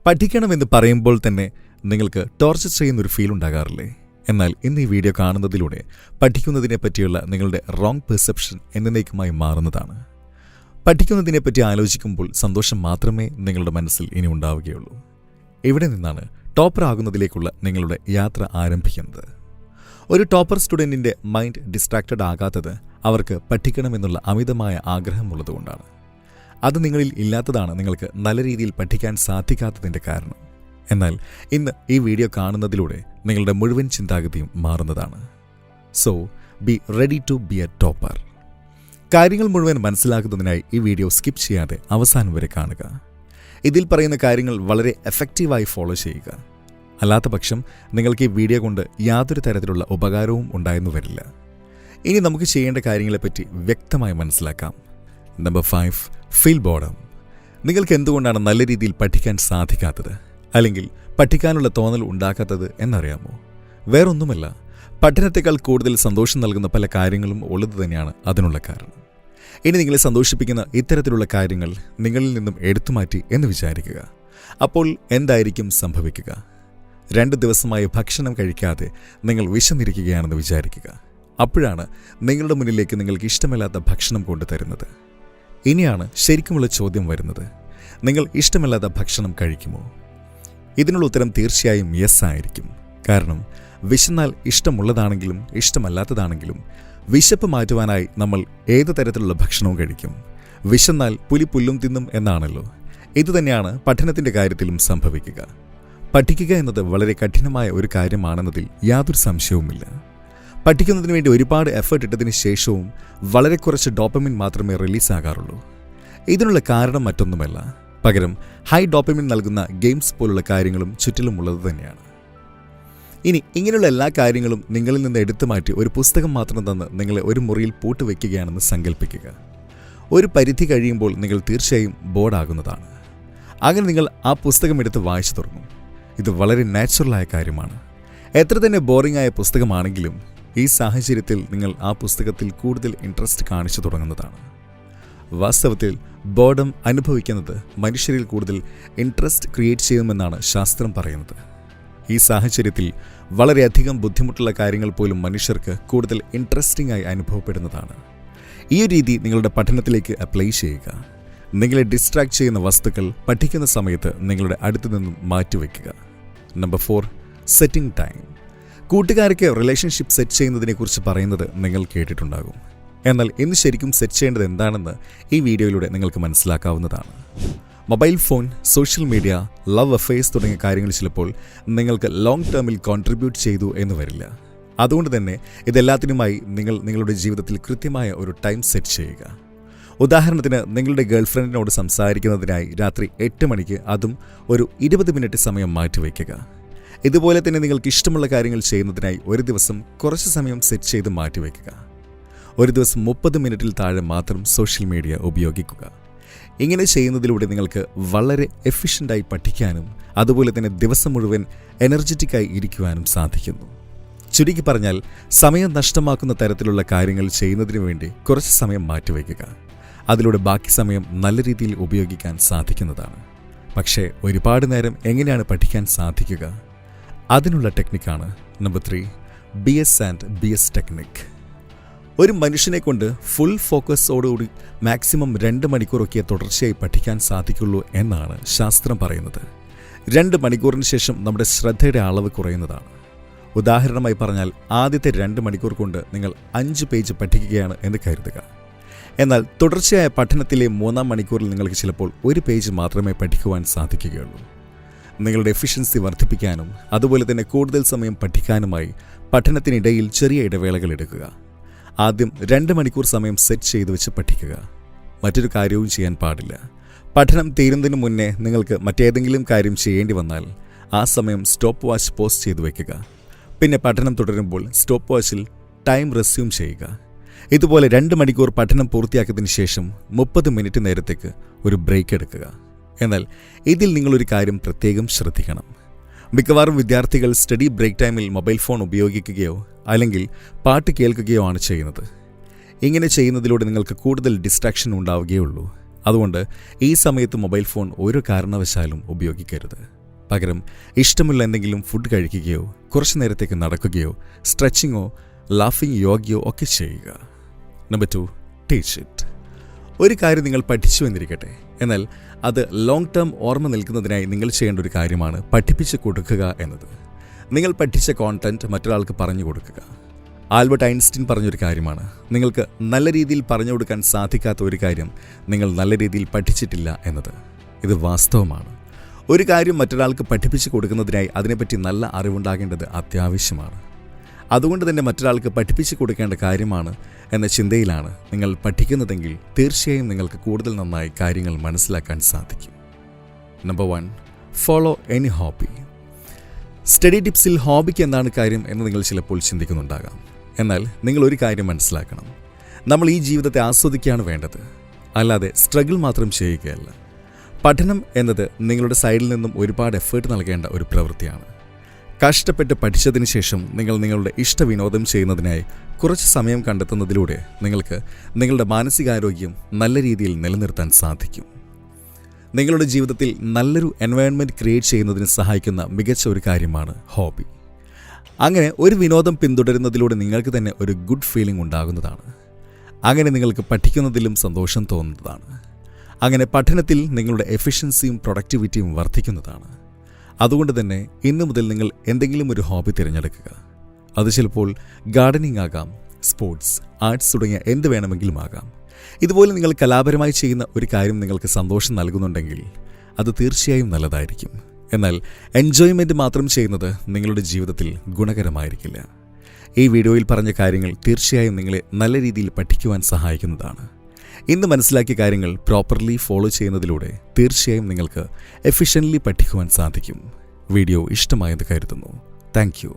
പഠിക്കണമെന്ന് പറയുമ്പോൾ തന്നെ നിങ്ങൾക്ക് ടോർച്ചർ ചെയ്യുന്നൊരു ഫീൽ ഉണ്ടാകാറില്ലേ? എന്നാൽ ഇന്ന് ഈ വീഡിയോ കാണുന്നതിലൂടെ പഠിക്കുന്നതിനെ പറ്റിയുള്ള നിങ്ങളുടെ റോങ് പെർസെപ്ഷൻ എന്നേക്കുമായി മാറുന്നതാണ്. പഠിക്കുന്നതിനെപ്പറ്റി ആലോചിക്കുമ്പോൾ സന്തോഷം മാത്രമേ നിങ്ങളുടെ മനസ്സിൽ ഇനി ഉണ്ടാവുകയുള്ളൂ. ഇവിടെ നിന്നാണ് ടോപ്പർ ആകുന്നതിലേക്കുള്ള നിങ്ങളുടെ യാത്ര ആരംഭിക്കുന്നത്. ഒരു ടോപ്പർ സ്റ്റുഡൻറ്റിൻ്റെ മൈൻഡ് ഡിസ്ട്രാക്റ്റഡ് ആകാത്തത് അവർക്ക് പഠിക്കണമെന്നുള്ള അമിതമായ ആഗ്രഹമുള്ളതുകൊണ്ടാണ്. അത് നിങ്ങളിൽ ഇല്ലാത്തതാണ് നിങ്ങൾക്ക് നല്ല രീതിയിൽ പഠിക്കാൻ സാധിക്കാത്തതിൻ്റെ കാരണം. എന്നാൽ ഇന്ന് ഈ വീഡിയോ കാണുന്നതിലൂടെ നിങ്ങളുടെ മുഴുവൻ ചിന്താഗതിയും മാറുന്നതാണ്. So be ready to be a topper. കാര്യങ്ങൾ മുഴുവൻ മനസ്സിലാക്കുന്നതിനായി ഈ വീഡിയോ സ്കിപ്പ് ചെയ്യാതെ അവസാനം വരെ കാണുക. ഇതിൽ പറയുന്ന കാര്യങ്ങൾ വളരെ എഫക്റ്റീവായി ഫോളോ ചെയ്യുക. അല്ലാത്ത പക്ഷം നിങ്ങൾക്ക് ഈ വീഡിയോ കൊണ്ട് യാതൊരു തരത്തിലുള്ള ഉപകാരവും ഉണ്ടായെന്നു വരില്ല. ഇനി നമുക്ക് ചെയ്യേണ്ട കാര്യങ്ങളെപ്പറ്റി വ്യക്തമായി മനസ്സിലാക്കാം. Number 5, feel boredom. നിങ്ങൾക്ക് എന്തുകൊണ്ടാണ് നല്ല രീതിയിൽ പഠിക്കാൻ സാധിക്കാത്തത്, അല്ലെങ്കിൽ പഠിക്കാനുള്ള തോന്നൽ ഉണ്ടാക്കാത്തത് എന്നറിയാമോ? വേറൊന്നുമല്ല, പഠനത്തെക്കാൾ കൂടുതൽ സന്തോഷം നൽകുന്ന പല കാര്യങ്ങളും ഉള്ളത് തന്നെയാണ് അതിനുള്ള കാരണം. ഇനി നിങ്ങളെ സന്തോഷിപ്പിക്കുന്ന ഇത്തരത്തിലുള്ള കാര്യങ്ങൾ നിങ്ങളിൽ നിന്നും എടുത്തുമാറ്റി എന്ന് വിചാരിക്കുക. അപ്പോൾ എന്തായിരിക്കും സംഭവിക്കുക? 2 ദിവസമായി ഭക്ഷണം കഴിക്കാതെ നിങ്ങൾ വിശന്നിരിക്കുകയാണെന്ന് വിചാരിക്കുക. അപ്പോഴാണ് നിങ്ങളുടെ മുന്നിലേക്ക് നിങ്ങൾക്ക് ഇഷ്ടമില്ലാത്ത ഭക്ഷണം കൊണ്ടുതരുന്നത്. ഇനിയാണ് ശരിക്കുമുള്ള ചോദ്യം വരുന്നത്: നിങ്ങൾ ഇഷ്ടമില്ലാത്ത ഭക്ഷണം കഴിക്കുമോ? ഇതിനുള്ള ഉത്തരം തീർച്ചയായും യെസ് ആയിരിക്കും. കാരണം വിശന്നാൽ ഇഷ്ടമുള്ളതാണെങ്കിലും ഇഷ്ടമല്ലാത്തതാണെങ്കിലും വിശപ്പ് മാറ്റുവാനായി നമ്മൾ ഏത് തരത്തിലുള്ള ഭക്ഷണവും കഴിക്കും. വിശന്നാൽ പുല്ലും തിന്നും എന്നാണല്ലോ. ഇതുതന്നെയാണ് പഠനത്തിൻ്റെ കാര്യത്തിലും സംഭവിക്കുക. പഠിക്കുക എന്നത് വളരെ കഠിനമായ ഒരു കാര്യമാണെന്നതിൽ യാതൊരു സംശയവുമില്ല. പഠിക്കുന്നതിന് വേണ്ടി ഒരുപാട് എഫേർട്ട് ഇട്ടതിന് ശേഷവും വളരെ കുറച്ച് ഡോപ്പമിൻ മാത്രമേ റിലീസാകാറുള്ളൂ. ഇതിനുള്ള കാരണം മറ്റൊന്നുമല്ല, പകരം ഹൈ ഡോപ്പമിൻ നൽകുന്ന ഗെയിംസ് പോലുള്ള കാര്യങ്ങളും ചുറ്റിലുമുള്ളത് തന്നെയാണ്. ഇനി ഇങ്ങനെയുള്ള എല്ലാ കാര്യങ്ങളും നിങ്ങളിൽ നിന്ന് എടുത്തു മാറ്റി ഒരു പുസ്തകം മാത്രം തന്ന് നിങ്ങളെ ഒരു മുറിയിൽ പൂട്ടുവെക്കുകയാണെന്ന് സങ്കല്പിക്കുക. ഒരു പരിധി കഴിയുമ്പോൾ നിങ്ങൾ തീർച്ചയായും ബോർഡാകുന്നതാണ്. അങ്ങനെ നിങ്ങൾ ആ പുസ്തകം എടുത്ത് വായിച്ചു തുടങ്ങും. ഇത് വളരെ നാച്ചുറലായ കാര്യമാണ്. എത്ര തന്നെ ബോറിംഗ് ആയ പുസ്തകമാണെങ്കിലും ഈ സാഹചര്യത്തിൽ നിങ്ങൾ ആ പുസ്തകത്തിൽ കൂടുതൽ ഇൻട്രസ്റ്റ് കാണിച്ചു തുടങ്ങുന്നതാണ്. വാസ്തവത്തിൽ ബോർഡം അനുഭവിക്കുന്നത് മനുഷ്യരിൽ കൂടുതൽ ഇൻട്രസ്റ്റ് ക്രിയേറ്റ് ചെയ്യുമെന്നാണ് ശാസ്ത്രം പറയുന്നത്. ഈ സാഹചര്യത്തിൽ വളരെയധികം ബുദ്ധിമുട്ടുള്ള കാര്യങ്ങൾ പോലും മനുഷ്യർക്ക് കൂടുതൽ ഇൻട്രസ്റ്റിംഗ് ആയി അനുഭവപ്പെടുന്നതാണ്. ഈ രീതി നിങ്ങളുടെ പഠനത്തിലേക്ക് അപ്ലൈ ചെയ്യുക. നിങ്ങളെ ഡിസ്ട്രാക്ട് ചെയ്യുന്ന വസ്തുക്കൾ പഠിക്കുന്ന സമയത്ത് നിങ്ങളുടെ അടുത്തു നിന്നും മാറ്റിവെക്കുക. Number 4, setting time. കൂട്ടുകാർക്ക് റിലേഷൻഷിപ്പ് സെറ്റ് ചെയ്യുന്നതിനെക്കുറിച്ച് പറയുന്നത് നിങ്ങൾ കേട്ടിട്ടുണ്ടാകും. എന്നാൽ ഇന്ന് ശരിക്കും സെറ്റ് ചെയ്യേണ്ടത് എന്താണെന്ന് ഈ വീഡിയോയിലൂടെ നിങ്ങൾക്ക് മനസ്സിലാക്കാവുന്നതാണ്. Mobile phone, social media, love affairs തുടങ്ങിയ കാര്യങ്ങൾ ചിലപ്പോൾ നിങ്ങൾക്ക് ലോങ് ടേമിൽ കോൺട്രിബ്യൂട്ട് ചെയ്തു എന്ന് വരില്ല. അതുകൊണ്ട് തന്നെ ഇതെല്ലാത്തിനുമായി നിങ്ങൾ നിങ്ങളുടെ ജീവിതത്തിൽ കൃത്യമായ ഒരു ടൈം സെറ്റ് ചെയ്യുക. ഉദാഹരണത്തിന്, നിങ്ങളുടെ ഗേൾഫ്രണ്ടിനോട് സംസാരിക്കുന്നതിനായി രാത്രി 8 മണിക്ക് അതും ഒരു 20 മിനിറ്റ് സമയം മാറ്റിവെക്കുക. ഇതുപോലെ തന്നെ നിങ്ങൾക്ക് ഇഷ്ടമുള്ള കാര്യങ്ങൾ ചെയ്യുന്നതിനായി ഒരു ദിവസം കുറച്ച് സമയം സെറ്റ് ചെയ്ത് മാറ്റിവെക്കുക. ഒരു ദിവസം 30 മിനിറ്റിൽ താഴെ മാത്രം സോഷ്യൽ മീഡിയ ഉപയോഗിക്കുക. ഇങ്ങനെ ചെയ്യുന്നതിലൂടെ നിങ്ങൾക്ക് വളരെ എഫിഷ്യൻ്റായി പഠിക്കാനും അതുപോലെ തന്നെ ദിവസം മുഴുവൻ എനർജറ്റിക്കായി ഇരിക്കുവാനും സാധിക്കുന്നു. ചുരുക്കി പറഞ്ഞാൽ, സമയം നഷ്ടമാക്കുന്ന തരത്തിലുള്ള കാര്യങ്ങൾ ചെയ്യുന്നതിന് വേണ്ടി കുറച്ച് സമയം മാറ്റിവെക്കുക. അതിലൂടെ ബാക്കി സമയം നല്ല രീതിയിൽ ഉപയോഗിക്കാൻ സാധിക്കുന്നതാണ്. പക്ഷേ ഒരുപാട് നേരം എങ്ങനെയാണ് പഠിക്കാൻ സാധിക്കുക? അതിനുള്ള ടെക്നിക്കാണ് നമ്പർ 3, BS ടെക്നിക്. ഒരു മനുഷ്യനെ കൊണ്ട് ഫുൾ ഫോക്കസോടുകൂടി മാക്സിമം 2 മണിക്കൂറൊക്കെ തുടർച്ചയായി പഠിക്കാൻ സാധിക്കുള്ളൂ എന്നാണ് ശാസ്ത്രം പറയുന്നത്. 2 മണിക്കൂറിന് ശേഷം നമ്മുടെ ശ്രദ്ധയുടെ അളവ് കുറയുന്നതാണ്. ഉദാഹരണമായി പറഞ്ഞാൽ, ആദ്യത്തെ 2 മണിക്കൂർ കൊണ്ട് നിങ്ങൾ 5 പേജ് പഠിക്കുകയാണ് എന്ന് കരുതുക. എന്നാൽ തുടർച്ചയായ പഠനത്തിലെ 3-ാം മണിക്കൂറിൽ നിങ്ങൾക്ക് ചിലപ്പോൾ 1 പേജ് മാത്രമേ പഠിക്കുവാൻ സാധിക്കുകയുള്ളൂ. നിങ്ങളുടെ എഫിഷ്യൻസി വർദ്ധിപ്പിക്കാനും അതുപോലെ തന്നെ കൂടുതൽ സമയം പഠിക്കാനുമായി പഠനത്തിനിടയിൽ ചെറിയ ഇടവേളകൾ എടുക്കുക. ആദ്യം 2 മണിക്കൂർ സമയം സെറ്റ് ചെയ്തു വെച്ച് പഠിക്കുക. മറ്റൊരു കാര്യവും ചെയ്യാൻ പാടില്ല. പഠനം തീരുന്നതിന് മുന്നേ നിങ്ങൾക്ക് മറ്റേതെങ്കിലും കാര്യം ചെയ്യേണ്ടി വന്നാൽ ആ സമയം സ്റ്റോപ്പ് വാച്ച് പോസ്റ്റ് ചെയ്തു വയ്ക്കുക. പിന്നെ പഠനം തുടരുമ്പോൾ സ്റ്റോപ്പ് വാച്ചിൽ ടൈം റെസ്യൂം ചെയ്യുക. ഇതുപോലെ 2 മണിക്കൂർ പഠനം പൂർത്തിയാക്കിയതിന് ശേഷം 30 മിനിറ്റ് നേരത്തേക്ക് ഒരു ബ്രേക്ക് എടുക്കുക. എന്നാൽ ഇതിൽ നിങ്ങളൊരു കാര്യം പ്രത്യേകം ശ്രദ്ധിക്കണം. മിക്കവാറും വിദ്യാർത്ഥികൾ സ്റ്റഡി ബ്രേക്ക് ടൈമിൽ മൊബൈൽ ഫോൺ ഉപയോഗിക്കുകയോ അല്ലെങ്കിൽ പാട്ട് കേൾക്കുകയോ ആണ് ചെയ്യുന്നത്. ഇങ്ങനെ ചെയ്യുന്നതിലൂടെ നിങ്ങൾക്ക് കൂടുതൽ ഡിസ്ട്രാക്ഷൻ ഉണ്ടാവുകയുള്ളൂ. അതുകൊണ്ട് ഈ സമയത്ത് മൊബൈൽ ഫോൺ ഒരു കാരണവശാലും ഉപയോഗിക്കരുത്. പകരം ഇഷ്ടമുള്ള എന്തെങ്കിലും ഫുഡ് കഴിക്കുകയോ കുറച്ചു നേരത്തേക്ക് നടക്കുകയോ സ്ട്രെച്ചിങ്ങോ ലാഫിംഗ് യോഗയോ ഒക്കെ ചെയ്യുക. Number 2, teach it. ഒരു കാര്യം നിങ്ങൾ പഠിച്ചു എന്നിരിക്കട്ടെ, എന്നാൽ അത് ലോങ് ടേം ഓർമ്മ നിൽക്കുന്നതിനായി നിങ്ങൾ ചെയ്യേണ്ട ഒരു കാര്യമാണ് പഠിപ്പിച്ച് കൊടുക്കുക എന്നത്. നിങ്ങൾ പഠിച്ച കോണ്ടന്റ് മറ്റൊരാൾക്ക് പറഞ്ഞു കൊടുക്കുക. ആൽബർട്ട് ഐൻസ്റ്റീൻ പറഞ്ഞൊരു കാര്യമാണ്, നിങ്ങൾക്ക് നല്ല രീതിയിൽ പറഞ്ഞു കൊടുക്കാൻ സാധിക്കാത്ത ഒരു കാര്യം നിങ്ങൾ നല്ല രീതിയിൽ പഠിച്ചിട്ടില്ല എന്നത്. ഇത് വാസ്തവമാണ്. ഒരു കാര്യം മറ്റൊരാൾക്ക് പഠിപ്പിച്ച് കൊടുക്കുന്നതിനായി അതിനെപ്പറ്റി നല്ല അറിവുണ്ടാകേണ്ടത് അത്യാവശ്യമാണ്. അതുകൊണ്ട് തന്നെ മറ്റൊരാൾക്ക് പഠിപ്പിച്ച് കൊടുക്കേണ്ട കാര്യമാണ് എന്ന ചിന്തയിലാണ് നിങ്ങൾ പഠിക്കുന്നതെങ്കിൽ തീർച്ചയായും നിങ്ങൾക്ക് കൂടുതൽ നന്നായി കാര്യങ്ങൾ മനസ്സിലാക്കാൻ സാധിക്കും. Number 1, follow any hobby. Study ടിപ്സിൽ ഹോബിക്ക് എന്താണ് കാര്യം എന്ന് നിങ്ങൾ ചിലപ്പോൾ ചിന്തിക്കുന്നുണ്ടാകാം. എന്നാൽ നിങ്ങൾ ഒരു കാര്യം മനസ്സിലാക്കണം, നമ്മൾ ഈ ജീവിതത്തെ ആസ്വദിക്കുകയാണ് വേണ്ടത്, അല്ലാതെ സ്ട്രഗിൾ മാത്രം ചെയ്യുകയല്ല. പഠനം എന്നത് നിങ്ങളുടെ സൈഡിൽ നിന്നും ഒരുപാട് എഫേർട്ട് നൽകേണ്ട ഒരു പ്രവൃത്തിയാണ്. കഷ്ടപ്പെട്ട് പഠിച്ചതിന് ശേഷം നിങ്ങൾ നിങ്ങളുടെ ഇഷ്ടവിനോദം ചെയ്യുന്നതിനായി കുറച്ച് സമയം കണ്ടെത്തുന്നതിലൂടെ നിങ്ങൾക്ക് നിങ്ങളുടെ മാനസികാരോഗ്യം നല്ല രീതിയിൽ നിലനിർത്താൻ സാധിക്കും. നിങ്ങളുടെ ജീവിതത്തിൽ നല്ലൊരു എൻവയോൺമെൻറ്റ് ക്രിയേറ്റ് ചെയ്യുന്നതിന് സഹായിക്കുന്ന മികച്ച ഒരു കാര്യമാണ് ഹോബി. അങ്ങനെ ഒരു വിനോദം പിന്തുടരുന്നതിലൂടെ നിങ്ങൾക്ക് തന്നെ ഒരു ഗുഡ് ഫീലിംഗ് ഉണ്ടാകുന്നതാണ്. അങ്ങനെ നിങ്ങൾക്ക് പഠിക്കുന്നതിലും സന്തോഷം തോന്നുന്നതാണ്. അങ്ങനെ പഠനത്തിൽ നിങ്ങളുടെ എഫിഷ്യൻസിയും പ്രൊഡക്ടിവിറ്റിയും വർദ്ധിക്കുന്നതാണ്. അതുകൊണ്ട് തന്നെ ഇന്നു മുതൽ നിങ്ങൾ എന്തെങ്കിലും ഒരു ഹോബി തിരഞ്ഞെടുക്കുക. അത് ചിലപ്പോൾ ഗാർഡനിങ് ആകാം, സ്പോർട്സ്, ആർട്സ് തുടങ്ങിയ എന്ത് വേണമെങ്കിലും ആകാം. ഇതുപോലെ നിങ്ങൾ കലാപരമായി ചെയ്യുന്ന ഒരു കാര്യം നിങ്ങൾക്ക് സന്തോഷം നൽകുന്നുണ്ടെങ്കിൽ അത് തീർച്ചയായും നല്ലതായിരിക്കും. എന്നാൽ എൻജോയ്മെൻറ്റ് മാത്രം ചെയ്യുന്നത് നിങ്ങളുടെ ജീവിതത്തിൽ ഗുണകരമായിരിക്കില്ല. ഈ വീഡിയോയിൽ പറഞ്ഞ കാര്യങ്ങൾ തീർച്ചയായും നിങ്ങളെ നല്ല രീതിയിൽ പഠിക്കുവാൻ സഹായിക്കുന്നതാണ്. ഇന്ന് മനസ്സിലാക്കിയ കാര്യങ്ങൾ പ്രോപ്പർലി ഫോളോ ചെയ്യുന്നതിലൂടെ തീർച്ചയായും നിങ്ങൾക്ക് എഫിഷ്യൻ്റ്ലി പഠിക്കുവാൻ സാധിക്കും. വീഡിയോ ഇഷ്ടമായെന്ന് കരുതുന്നു. Thank you.